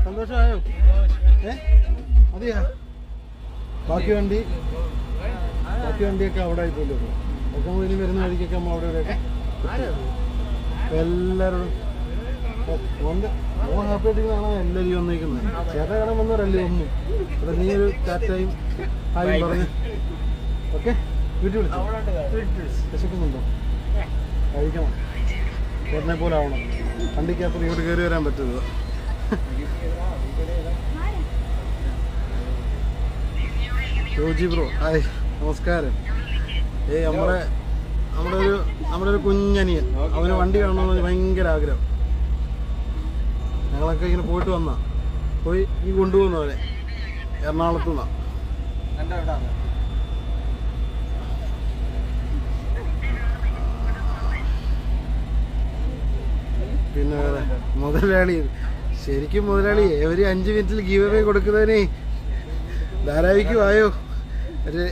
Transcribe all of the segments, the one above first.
സന്തോഷമായോ? മതിയാ? ബാക്കി വണ്ടിയൊക്കെ അവിടെ ആയിപ്പോല്ലോ. ഒക്കെ ഇനി വരുന്ന വഴിക്കൊക്കെ നമ്മൾ അവിടെ ഇവിടെയൊക്കെ എല്ലാവരോടും മോൻ ഹാപ്പി ആയിട്ടിരിക്കുന്നതാണ് എല്ലാവരും വന്നിരിക്കുന്നത്. ചേട്ടാ കാണാൻ വന്നവരല്ലേ ഒന്നും. ഇവിടെ നീ ഒരു ടാറ്റയും ഹായും പറഞ്ഞ് ഓക്കെ. വീട്ടിൽ വിളിച്ചോ? വിശക്കുന്നുണ്ടോ? കഴിക്കണം. ചേട്ടനെ പോലെ ആവണം. വണ്ടിക്കകത്ത് ഇങ്ങോട്ട് കയറി വരാൻ പറ്റുന്നത്. യോജി ബ്രോ ഹായ്, നമസ്കാരം. നമ്മുടെ ഒരു കുഞ്ഞനിയൻ, അവന് വണ്ടി കാണണമെന്ന് ഭയങ്കര ആഗ്രഹം. ഞങ്ങളൊക്കെ ഇങ്ങനെ പോയിട്ട് പോയി ഈ കൊണ്ടുപോകുന്നു അവനെ എറണാകുളത്തു നിന്നാണ്. പിന്നെ വേറെ മുതലാളി, ശരിക്കും മുതലാളിയെ ഒരു 5 മിനിറ്റിൽ ഗീവ് അവേ കൊടുക്കുന്നതിനെ ധാരാവിക്കും ആയോ ഒരു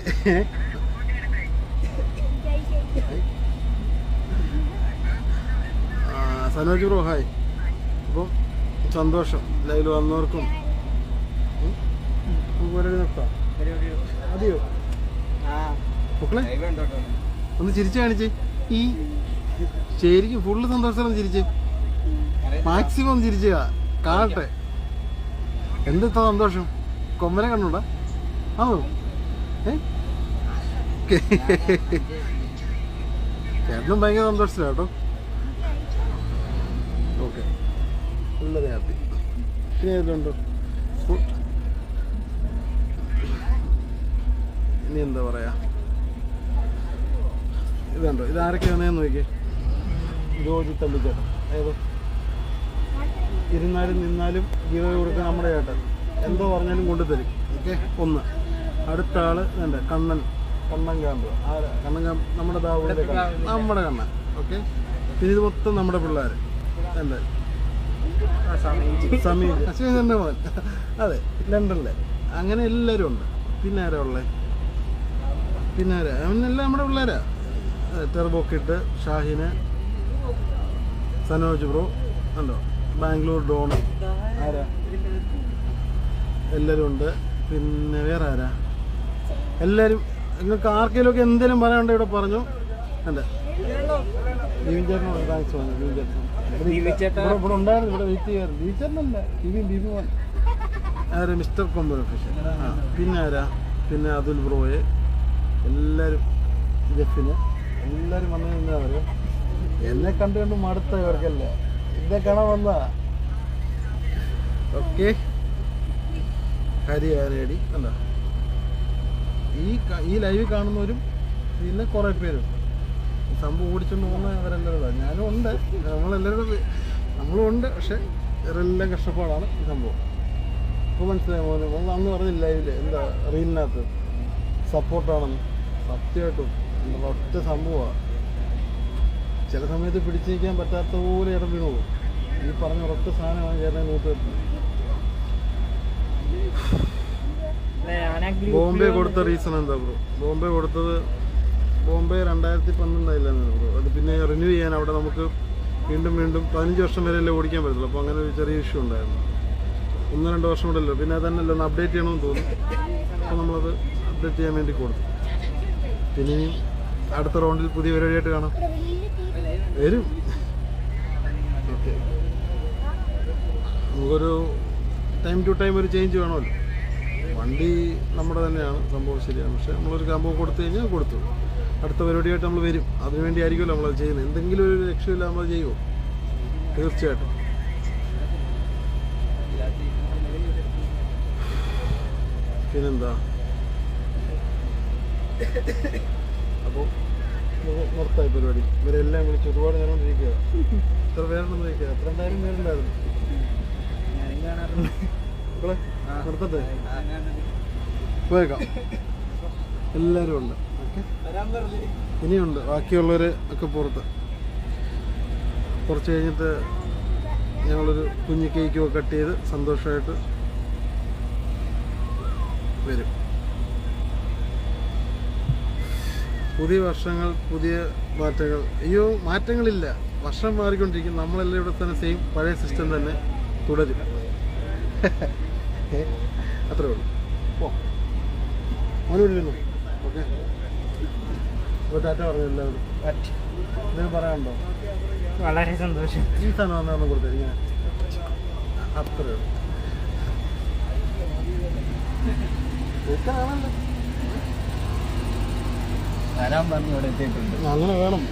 സനോജ് ബ്രോ ഹായ്. അപ്പം സന്തോഷം ലൈവിൽ വന്നവർക്കും. അതെയോ മക്കളെ ഒന്ന് ചിരിച്ചു കാണിച്ചേ. ഈ ശരിക്കും ഫുള്ള് സന്തോഷത്തോടെ ചിരിച്ചേ, മാക്സിമം ചിരിച്ച കാണട്ടെ. എന്താ സന്തോഷം? കൊമ്മനെ കണ്ടൂടാ? ആണോ? ചേട്ടനും ഭയങ്കര സന്തോഷത്തിലാണ് കേട്ടോ. ഓക്കെ, വളരെ ഹാപ്പി. പിന്നെ ഏതുണ്ടോ ഇനി എന്താ പറയാ? ഇതുണ്ടോ? ഇതാരൊക്കെ വന്നേന്ന് നോക്കിയേ. ജോജി തള്ളിച്ചേട്ടൻ. ഏതോ ഇരുന്നാലും നിന്നാലും ഗീവ് കൊടുക്കാൻ നമ്മുടെ ചേട്ടൻ എന്തോ പറഞ്ഞാലും കൊണ്ടുതരും. ഓക്കെ. ഒന്ന് അടുത്ത ആള് വേണ്ട കണ്ണൻ ക്യാമ്പ്. കണ്ണൻ ക്യാമ്പ് നമ്മുടെ ദാവൂദിലെ നമ്മുടെ കണ്ണൻ. ഓക്കെ. പിന്നെ ഇത് മൊത്തം നമ്മുടെ പിള്ളേർ. എന്താ സമീർ അശ്വിൻ്റെ മോൻ, അതെ ലണ്ടനിലെ. അങ്ങനെ എല്ലാവരും ഉണ്ട്. പിന്നെ ആരാ ഉള്ളത്? പിന്നെ ആരാ? അവനെല്ലാം നമ്മുടെ പിള്ളേരാ. ടെർബോക്കിട്ട്, ഷാഹിന്, സനോജ് ബ്രോ ഉണ്ടോ, ബാംഗ്ലൂർ ഡോൺ, ആരാ എല്ലാവരും ഉണ്ട്. പിന്നെ വേറെ ആരാ? എല്ലാവരും. നിങ്ങൾക്ക് ആർക്കെങ്കിലും ഒക്കെ എന്തെങ്കിലും പറയാനുണ്ടോ ഇവിടെ പറഞ്ഞു. അല്ലേ ബീവി ചേട്ടനോട് താങ്ക്സ് പറഞ്ഞു. ബീവി ചേട്ടൻ ഇവിടെ ഉണ്ടായിരുന്നു, ഇവിടെ വെയിറ്റ് ചെയ്യാറുണ്ട്. ബീവി ചേട്ടനല്ല, ബീവി മോൻ. ആരാ? മിസ്റ്റർ കൊമ്പൻ ഒഫീഷ്യൽ. പിന്നെ ആരാ? പിന്നെ അതുൽ ബ്രോയെ, എല്ലാവരും, ജെഫിന്, എല്ലാവരും വന്നു നിന്നാ പറയുക. എന്നെ കണ്ട് മടുത്ത ഇവർക്കല്ലേ, എന്നെ കാണാൻ വന്നാ. ഓക്കെ. ഹരി ആരേടി അല്ല, ഈ ലൈവ് കാണുന്നവരും പിന്നെ കുറേ പേരും സംഭവം ഓടിച്ചുകൊണ്ട് പോകുന്നവരെല്ലാവരും. ഞാനും ഉണ്ട്, നമ്മളും ഉണ്ട്. പക്ഷെ ഇവരെല്ലാം കഷ്ടപ്പാടാണ് ഈ സംഭവം. ഇപ്പോൾ മനസ്സിലായി മോനെ. അന്ന് പറഞ്ഞില്ല ലൈവില്, എന്താ റീലിനകത്ത് സപ്പോർട്ടാണെന്ന്. സത്യമായിട്ടും ഒറ്റ സംഭവമാണ്. ചില സമയത്ത് പിടിച്ചു നിൽക്കാൻ പറ്റാത്ത പോലെ ഇടം വീണു പോകും. ഈ പറഞ്ഞ ഒരൊറ്റ സാധനമാണ് ചേട്ടനെ നൂറ്റ് വരുന്നത്. ബോംബെ കൊടുത്ത റീസൺ എന്താ ബ്രോ? ബോംബെ കൊടുത്തത് 2012 ബ്രോ. അത് പിന്നെ റിന്യൂ ചെയ്യാൻ അവിടെ നമുക്ക് വീണ്ടും 15 വർഷം വരെയല്ലേ ഓടിക്കാൻ പറ്റത്തുള്ളൂ. അപ്പോൾ അങ്ങനെ ഒരു ചെറിയ ഇഷ്യൂ ഉണ്ടായിരുന്നു. 1-2 വർഷം കൂടെ അല്ലോ. പിന്നെ അതന്നെയല്ലോ ഒന്ന് അപ്ഡേറ്റ് ചെയ്യണമെന്ന് തോന്നി. അപ്പോൾ നമ്മളത് അപ്ഡേറ്റ് ചെയ്യാൻ വേണ്ടി കൊടുത്തു. പിന്നെ ഇനി അടുത്ത റൗണ്ടിൽ പുതിയ പരിപാടിയായിട്ട് കാണാം. വരും. ഓക്കെ. നമുക്കൊരു ടൈം ടു ടൈം ഒരു ചേഞ്ച് വേണമല്ലോ. വണ്ടി നമ്മുടെ തന്നെയാണ്, സംഭവം ശരിയാണ്. പക്ഷേ നമ്മളൊരു സംഭവം കൊടുത്തു കഴിഞ്ഞാൽ കൊടുത്തു. അടുത്ത പരിപാടിയായിട്ട് നമ്മൾ വരും. അതിനുവേണ്ടി ആയിരിക്കുമല്ലോ നമ്മളത് ചെയ്യുന്നത്. എന്തെങ്കിലും ഒരു ലക്ഷ്യമില്ല നമ്മൾ ചെയ്യുമോ? തീർച്ചയായിട്ടും. പിന്നെന്താ? അപ്പോൾ നിർത്തായി പരിപാടി. ഇവരെല്ലാം വിളിച്ച് ഒരുപാട് നേരം കൊണ്ടിരിക്കുക. എത്ര പേരുണ്ടെന്ന് ചോദിക്കുക. 2000 പേരുണ്ടായിരുന്നു. നിർത്തട്ടെ, പോയേക്കാം. എല്ലാവരും ഉണ്ട്. ഓക്കെ. ഇനിയുണ്ട് ബാക്കിയുള്ളവർ ഒക്കെ പുറത്ത്. കുറച്ച് കഴിഞ്ഞിട്ട് ഞങ്ങളൊരു കുഞ്ഞു കേക്കൊക്കെ കട്ട് ചെയ്ത് സന്തോഷമായിട്ട് വരും. പുതിയ വർഷങ്ങൾ, പുതിയ മാറ്റങ്ങൾ. അയ്യോ, മാറ്റങ്ങളില്ല, വർഷം മാറിക്കൊണ്ടിരിക്കും. നമ്മളെല്ലാം ഇവിടെ തന്നെ സെയിം പഴയ സിസ്റ്റം തന്നെ തുടരും. അത്രേ ഉള്ളൂ. ഓ മോനോടിരുന്നു. ഓക്കെ, ഇപ്പോൾ ടാറ്റ പറഞ്ഞു എല്ലാവരും. എന്തെങ്കിലും പറയാനുണ്ടോ? വളരെ സന്തോഷം. ഈ സാധനം വന്നൊന്നും കൊടുത്തത് ഇങ്ങനെ അത്രേ ഉള്ളൂ. വരാൻ പറഞ്ഞു ഇവിടെ എത്തിയിട്ടുണ്ട്. അങ്ങനെ വേണം.